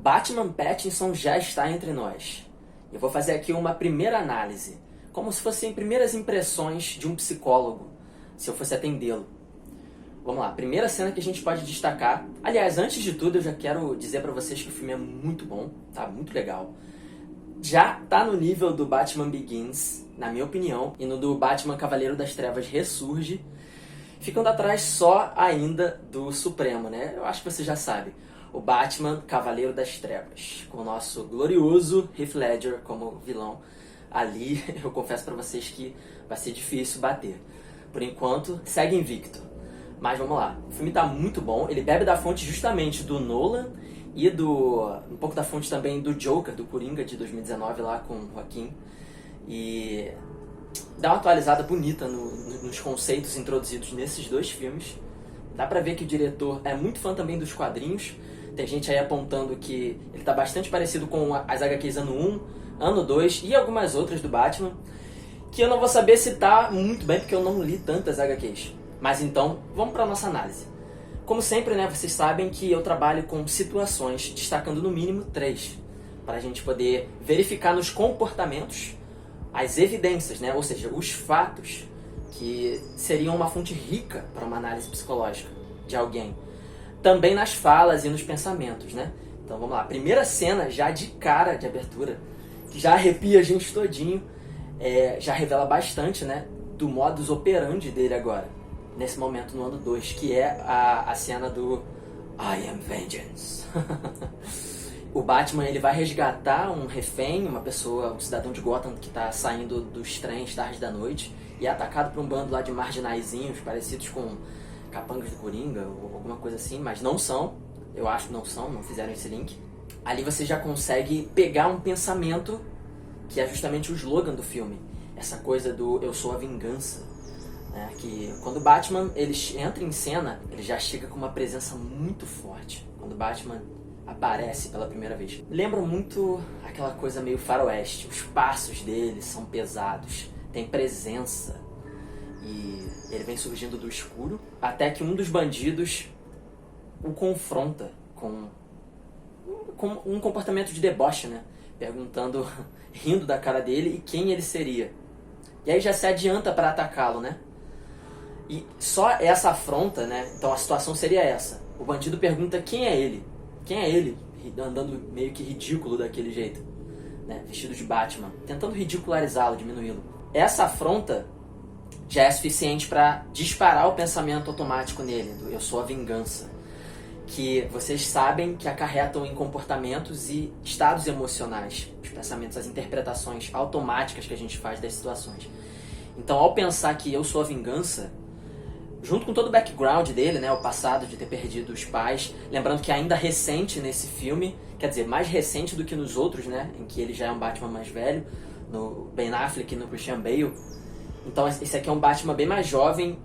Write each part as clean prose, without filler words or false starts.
Batman Pattinson já está entre nós. Eu vou fazer aqui uma primeira análise, como se fossem primeiras impressões de um psicólogo, se eu fosse atendê-lo. Vamos lá, primeira cena que a gente pode destacar. Aliás, antes de tudo, eu já quero dizer pra vocês que o filme é muito bom, tá? Muito legal. Já tá no nível do Batman Begins, na minha opinião, e no do Batman Cavaleiro das Trevas Ressurge, ficando atrás só ainda do Supremo, né? Eu acho que você já sabe. O Batman Cavaleiro das Trevas, com o nosso glorioso Heath Ledger como vilão. Ali, eu confesso pra vocês que vai ser difícil bater. Por enquanto, segue invicto. Mas vamos lá, o filme tá muito bom, ele bebe da fonte justamente do Nolan e um pouco da fonte também do Joker, do Coringa de 2019 lá com o Joaquin. E dá uma atualizada bonita nos conceitos introduzidos nesses dois filmes. Dá pra ver que o diretor é muito fã também dos quadrinhos. Tem gente aí apontando que ele tá bastante parecido com as HQs ano 1, ano 2 e algumas outras do Batman, que eu não vou saber citar muito bem porque eu não li tantas HQs. Mas então, vamos para nossa análise. Como sempre, né, vocês sabem que eu trabalho com situações, destacando no mínimo 3, para a gente poder verificar nos comportamentos as evidências, né, ou seja, os fatos que seriam uma fonte rica para uma análise psicológica de alguém. Também nas falas e nos pensamentos, né? Então vamos lá, primeira cena já de cara de abertura, que já arrepia a gente todinho, já revela bastante, né, do modus operandi dele agora. Nesse momento no ano 2, que é a cena do I am vengeance. O Batman ele vai resgatar um refém, uma pessoa, um cidadão de Gotham que está saindo dos trens tarde da noite e é atacado por um bando lá de marginaizinhos parecidos com capangas do Coringa ou alguma coisa assim, mas não são, eu acho que não são, não fizeram esse link. Ali você já consegue pegar um pensamento que é justamente o slogan do filme, essa coisa do eu sou a vingança. Que quando o Batman ele entra em cena, ele já chega com uma presença muito forte. Quando o Batman aparece pela primeira vez, lembra muito aquela coisa meio faroeste. Os passos dele são pesados, tem presença e ele vem surgindo do escuro até que um dos bandidos o confronta com um comportamento de deboche, né? Perguntando, rindo da cara dele e quem ele seria. E aí já se adianta para atacá-lo, né? E só essa afronta, né? Então a situação seria essa. O bandido pergunta quem é ele. Quem é ele? Andando meio que ridículo daquele jeito, né? Vestido de Batman. Tentando ridicularizá-lo, diminuí-lo. Essa afronta já é suficiente para disparar o pensamento automático nele. Do eu sou a vingança. Que vocês sabem que acarretam em comportamentos e estados emocionais. Os pensamentos, as interpretações automáticas que a gente faz das situações. Então ao pensar que eu sou a vingança, junto com todo o background dele, né, o passado de ter perdido os pais, lembrando que é ainda recente nesse filme, quer dizer, mais recente do que nos outros, né, em que ele já é um Batman mais velho, no Ben Affleck e no Christian Bale. Então esse aqui é um Batman bem mais jovem,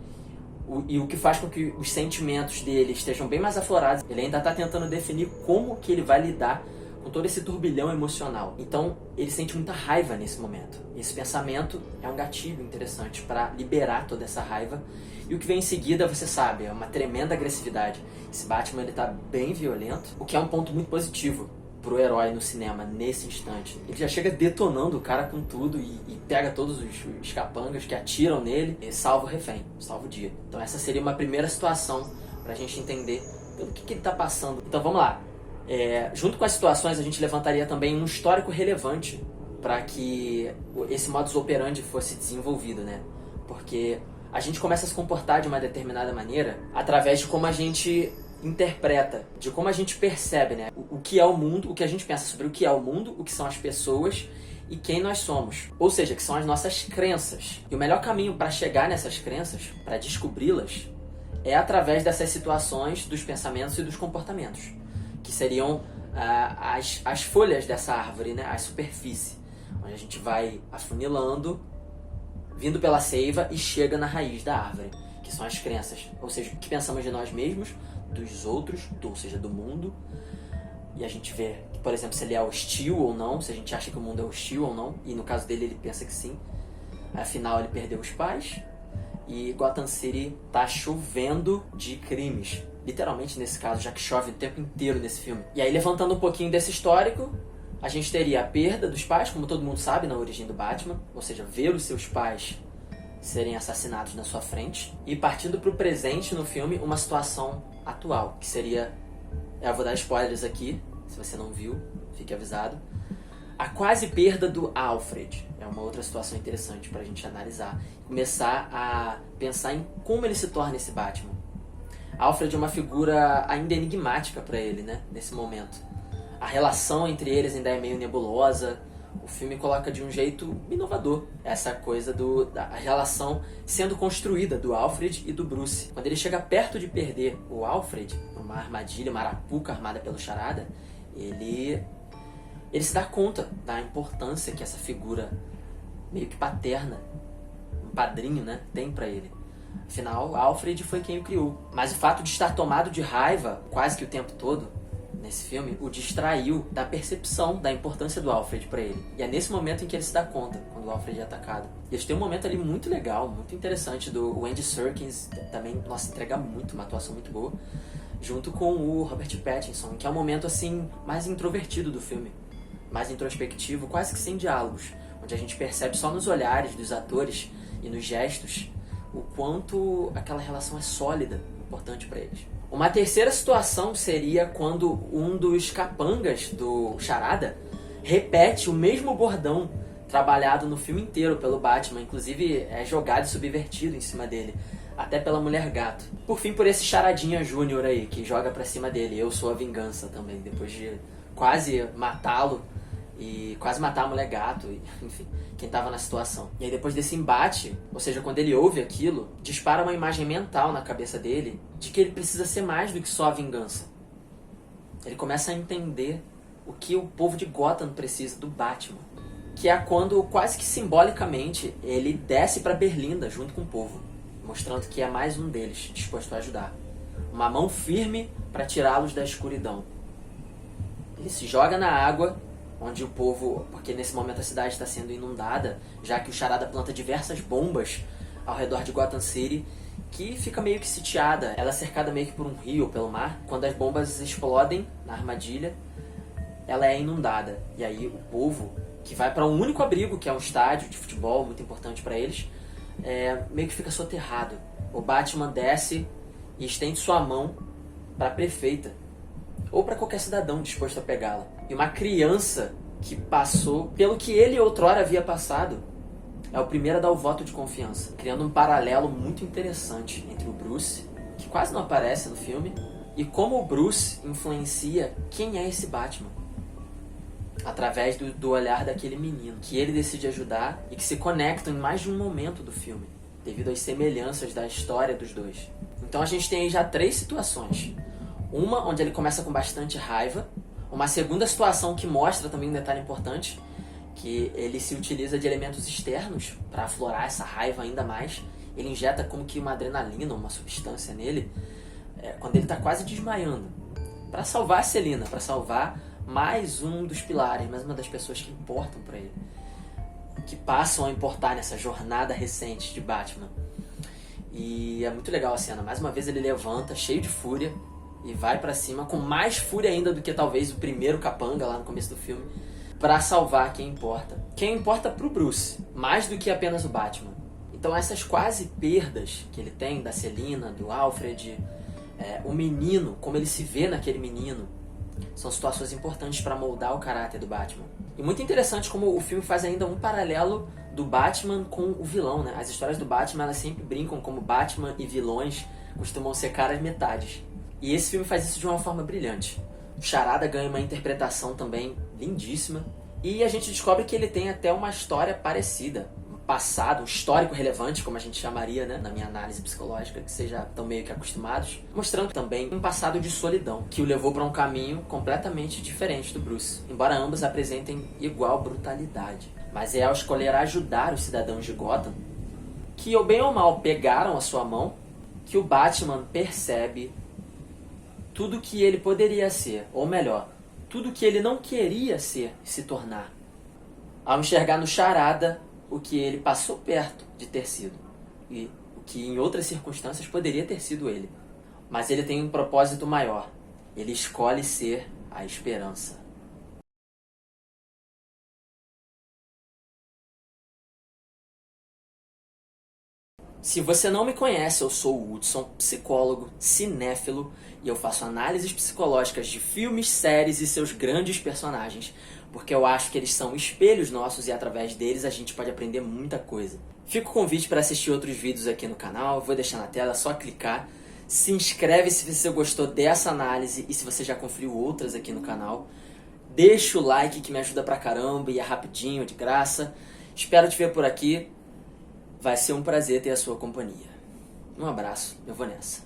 e o que faz com que os sentimentos dele estejam bem mais aflorados. Ele ainda está tentando definir como que ele vai lidar com todo esse turbilhão emocional. Então ele sente muita raiva nesse momento. Esse pensamento é um gatilho interessante para liberar toda essa raiva. E o que vem em seguida, você sabe, é uma tremenda agressividade. Esse Batman ele tá bem violento, o que é um ponto muito positivo pro herói no cinema nesse instante. Ele já chega detonando o cara com tudo e pega todos os capangas que atiram nele e salva o refém, salva o dia. Então essa seria uma primeira situação pra gente entender pelo que ele tá passando. Então vamos lá. Junto com as situações, a gente levantaria também um histórico relevante para que esse modus operandi fosse desenvolvido, né? Porque a gente começa a se comportar de uma determinada maneira através de como a gente interpreta, de como a gente percebe, né? O que é o mundo, o que a gente pensa sobre o que é o mundo, o que são as pessoas e quem nós somos. Ou seja, que são as nossas crenças. E o melhor caminho para chegar nessas crenças, para descobri-las, é através dessas situações, dos pensamentos e dos comportamentos, que seriam as folhas dessa árvore, né? A superfície, onde a gente vai afunilando, vindo pela seiva e chega na raiz da árvore, que são as crenças. Ou seja, o que pensamos de nós mesmos, dos outros, ou seja, do mundo. E a gente vê, por exemplo, se ele é hostil ou não, se a gente acha que o mundo é hostil ou não. E no caso dele, ele pensa que sim. Afinal, ele perdeu os pais. E Gotham City tá chovendo de crimes. literalmente nesse caso, já que chove o tempo inteiro nesse filme. E aí, levantando um pouquinho desse histórico, a gente teria a perda dos pais, como todo mundo sabe na origem do Batman, ou seja, ver os seus pais serem assassinados na sua frente. E partindo para o presente no filme, uma situação atual, que seria... Eu vou dar spoilers aqui, se você não viu, fique avisado. A quase perda do Alfred é uma outra situação interessante para a gente analisar. Começar a pensar em como ele se torna esse Batman. Alfred é uma figura ainda enigmática para ele, né, nesse momento. A relação entre eles ainda é meio nebulosa. O filme coloca de um jeito inovador essa coisa da relação sendo construída do Alfred e do Bruce. Quando ele chega perto de perder o Alfred, uma armadilha, uma arapuca armada pelo Charada, ele se dá conta da importância que essa figura meio que paterna, um padrinho, né, tem pra ele. Afinal, Alfred foi quem o criou. Mas o fato de estar tomado de raiva quase que o tempo todo nesse filme o distraiu da percepção da importância do Alfred pra ele. E é nesse momento em que ele se dá conta, quando o Alfred é atacado. E eles têm um momento ali muito legal, muito interessante, do Andy Serkis, também, nossa, entrega muito, uma atuação muito boa, junto com o Robert Pattinson, que é um momento, assim, mais introvertido do filme, mais introspectivo, quase que sem diálogos, onde a gente percebe só nos olhares dos atores e nos gestos o quanto aquela relação é sólida, importante pra eles. Uma terceira situação seria quando um dos capangas do Charada repete o mesmo bordão trabalhado no filme inteiro pelo Batman, inclusive é jogado e subvertido em cima dele, até pela Mulher Gato. Por fim, por esse Charadinha Júnior aí, que joga pra cima dele, eu sou a vingança também, depois de quase matá-lo e quase matar a Mulher Gato, enfim, quem tava na situação. E aí depois desse embate, ou seja, quando ele ouve aquilo, dispara uma imagem mental na cabeça dele de que ele precisa ser mais do que só a vingança. Ele começa a entender o que o povo de Gotham precisa do Batman, que é quando, quase que simbolicamente, ele desce pra Berlinda junto com o povo, mostrando que é mais um deles, disposto a ajudar. Uma mão firme para tirá-los da escuridão. Ele se joga na água, onde o povo, porque nesse momento a cidade está sendo inundada, já que o Charada planta diversas bombas ao redor de Gotham City, que fica meio que sitiada. Ela é cercada meio que por um rio, pelo mar. Quando as bombas explodem na armadilha, ela é inundada. E aí o povo, que vai para um único abrigo, que é um estádio de futebol, muito importante para eles, meio que fica soterrado. O Batman desce e estende sua mão para a prefeita, ou para qualquer cidadão disposto a pegá-la. E uma criança que passou pelo que ele outrora havia passado é o primeiro a dar o voto de confiança, criando um paralelo muito interessante entre o Bruce, que quase não aparece no filme, e como o Bruce influencia quem é esse Batman, através do olhar daquele menino, que ele decide ajudar e que se conectam em mais de um momento do filme, devido às semelhanças da história dos dois. Então a gente tem aí já 3 situações. Uma onde ele começa com bastante raiva, uma segunda situação que mostra também um detalhe importante, que ele se utiliza de elementos externos para aflorar essa raiva ainda mais. Ele injeta como que uma adrenalina, uma substância nele, quando ele está quase desmaiando, para salvar a Selina, para salvar mais um dos pilares, mais uma das pessoas que importam para ele, que passam a importar nessa jornada recente de Batman. E é muito legal a cena. Mais uma vez ele levanta, cheio de fúria, e vai pra cima, com mais fúria ainda do que talvez o primeiro capanga lá no começo do filme, pra salvar quem importa. Quem importa pro Bruce, mais do que apenas o Batman. Então essas quase perdas que ele tem, da Selina, do Alfred, o menino, como ele se vê naquele menino, são situações importantes para moldar o caráter do Batman. E muito interessante como o filme faz ainda um paralelo do Batman com o vilão, né? As histórias do Batman, elas sempre brincam como Batman e vilões costumam ser caras metades. E esse filme faz isso de uma forma brilhante. O Charada ganha uma interpretação também lindíssima. E a gente descobre que ele tem até uma história parecida. Um passado, um histórico relevante, como a gente chamaria, né? Na minha análise psicológica, que vocês já estão meio que acostumados. Mostrando também um passado de solidão, que o levou para um caminho completamente diferente do Bruce. Embora ambos apresentem igual brutalidade. Mas é ao escolher ajudar os cidadãos de Gotham, que ou bem ou mal pegaram a sua mão, que o Batman percebe tudo que ele poderia ser, ou melhor, tudo que ele não queria ser e se tornar, ao enxergar no Charada o que ele passou perto de ter sido, e o que em outras circunstâncias poderia ter sido ele. Mas ele tem um propósito maior. Ele escolhe ser a esperança. Se você não me conhece, eu sou o Hudson, psicólogo, cinéfilo, e eu faço análises psicológicas de filmes, séries e seus grandes personagens, porque eu acho que eles são espelhos nossos e através deles a gente pode aprender muita coisa. Fica o convite para assistir outros vídeos aqui no canal, vou deixar na tela, é só clicar. Se inscreve se você gostou dessa análise e se você já conferiu outras aqui no canal. Deixa o like que me ajuda pra caramba e é rapidinho, de graça. Espero te ver por aqui. Vai ser um prazer ter a sua companhia. Um abraço, eu vou nessa.